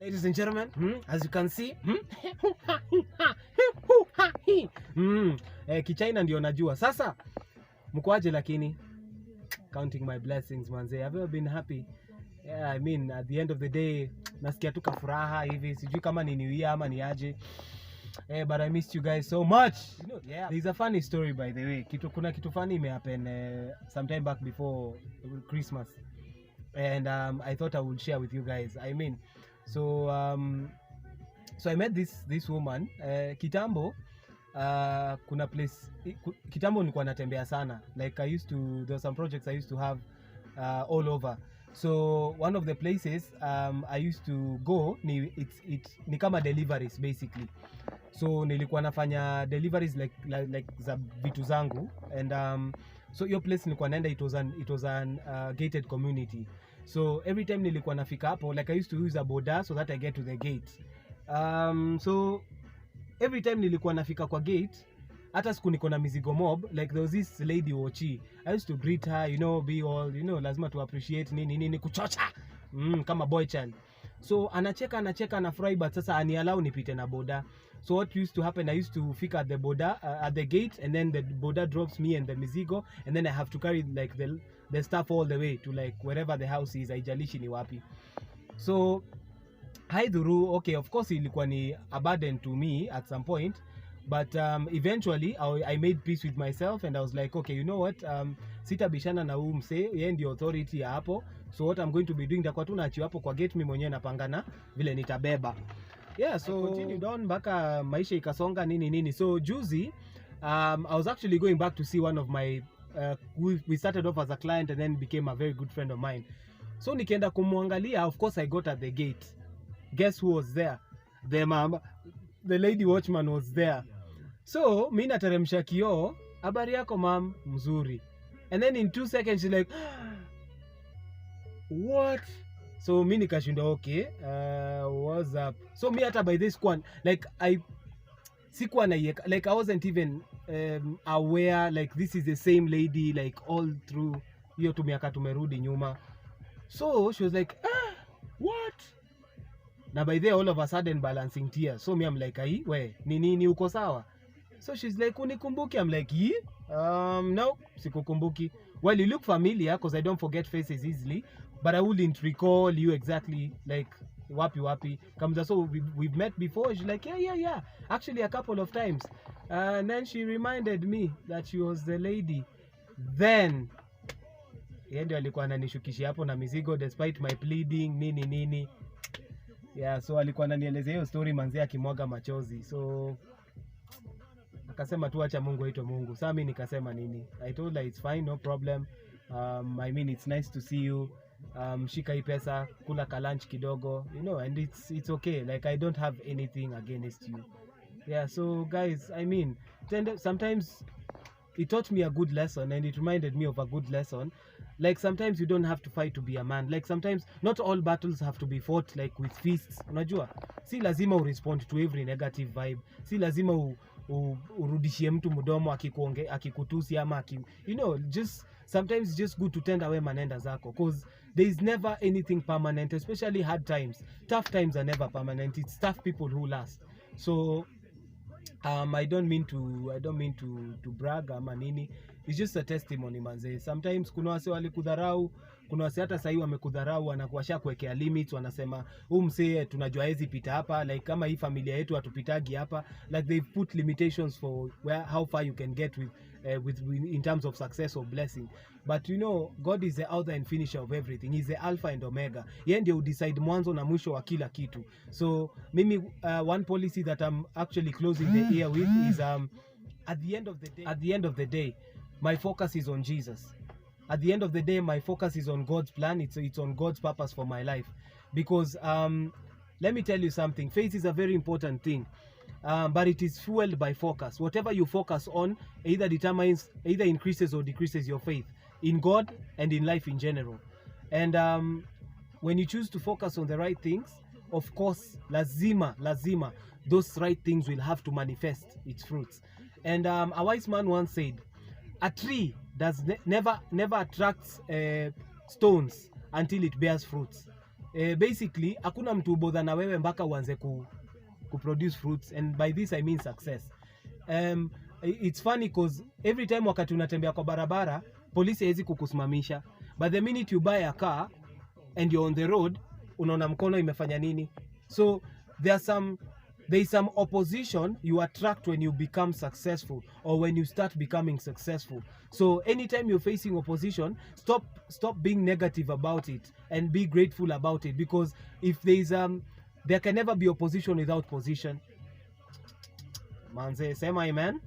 Ladies and gentlemen, as you can see, Kichina ndio najua. Sasa mkoaje lakini? Counting my blessings manze. Have you ever been happy? Yeah, I mean at the end of the day nasikia tu kafuraha hivi. Sijui kama ni New Year ama ni aje. But I missed you guys so much. You know, yeah. There's a funny story by the way. Kuna kitu funny imehappen sometime back before Christmas. And I thought I would share with you guys. I mean, so I met this woman kitambo. Kuna place kitambo nilikuwa natembea sana, like there were some projects I used to have all over. So one of the places I used to go ni kama deliveries basically. So nilikuwa nafanya deliveries like za vitu zangu, and so your place nilikuwa naenda, it was an gated community. So every time nilikuwa nafika hapo, like I used to use a boda so that I get to the gate. So every time nilikuwa nafika kwa gate, hata siku niko na mizigo mob, like there was this lady Ochi. I used to greet her, you know, be all, you know, lazima to appreciate nini kuchocha kama boy child. So anacheka na fry, but sasa aniallow nipite na boda. So what used to happen, I used to fika at the boda at the gate, and then the boda drops me and the mizigo, and then I have to carry like the stuff all the way to like wherever the house is, haijalishi ni wapi. So haidhuru, okay, of course ilikuwa ni a burden to me at some point, but eventually I made peace with myself, and I was like, okay, you know what, sitabishana na huyu msee, yeye ndio authority ya hapo. So what I'm going to be doing, nitakuwa tu naachiwa hapo kwa gate, mimi mwenyewe napangana vile nitabeba. Yeah, so I continued on mpaka maisha ikasonga nini. So juzi I was actually going back to see one of my we started off as a client and then became a very good friend of mine. So nikienda kumwangalia, of course I got at the gate. Guess who was there? The lady watchman was there. So mimi nateremsha kioo, habari yako ma'am? Mzuri. And then in 2 seconds she's like, what? So mimi nikashinda, okay, what's up? So me hata by this one, like sikuwa na like I wasn't even aware like this is the same lady like all through hiyo miaka tumerudi nyuma. So she was like, what? Na by there all of a sudden balancing tears. So me I'm like, we nini uko sawa? So she's like, unikumbuki? I'm like, no, sikukumbuki. Well, you look familiar because I don't forget faces easily, but I wouldn't recall you exactly, like wapi. Kamza, so we've met before. She's like, yeah, actually a couple of times. And then she reminded me that she was the lady. Then yeye ndio alikuwa ananishukisha hapo na mizigo despite my pleading nini. Yeah, so alikuwa ananielezea hiyo story manzi akimwaga machozi. So akasema tu acha Mungu aitwe Mungu. Sasa mimi nikasema nini? I told her it's fine, no problem. I mean it's nice to see you. Shika hii pesa, kula ka lunch kidogo, you know, and it's okay. Like I don't have anything against you. Yeah, so guys, I mean, sometimes it taught me a good lesson, and it reminded me of a good lesson. Like sometimes you don't have to fight to be a man. Like sometimes not all battles have to be fought like with fists. Unajua? Si lazima respond to every negative vibe. Si lazima urudishie mtu mdomo akikutusi ama you know, just sometimes it's just good to tend away manenda zako, because there is never anything permanent, especially hard times. Tough times are never permanent. It's tough people who last. So I don't mean to brag ama nini. It's just a testimony manze. Sometimes kuna wase walikudharau, kuna wase hata sasa wamekudharau, wanakuasha kuwekea limits, wanasema msee tunajua hizi pita hapa, like kama hii familia yetu hatupitagi hapa, like they put limitations for how far you can get with in terms of success or blessing. But you know, God is the author and finisher of everything. He's the alpha and omega. Yeye ndio decide mwanzo na mwisho wa kila kitu. So mimi one policy that I'm actually closing the year with is at the end of the day my focus is on Jesus. At the end of the day my focus is on God's plan. It's on God's purpose for my life, because let me tell you something, faith is a very important thing. But it is fueled by focus. Whatever you focus on either increases or decreases your faith in God and in life in general. And when you choose to focus on the right things, of course, lazima, those right things will have to manifest its fruits. And a wise man once said, a tree does never attracts stones until it bears fruits. basically hakuna mtu ubodha na wewe mpaka uanze kuproduce fruits, and by this I mean success. It's funny cause every time wakati unatembea kwa barabara polisi hawezi kukusimamisha, but the minute you buy a car and you're on the road, unaona mkono imefanya nini. So there is some opposition you attract when you become successful or when you start becoming successful. So anytime you're facing opposition, stop being negative about it and be grateful about it, because if there can never be opposition without position. Manze, sema amen.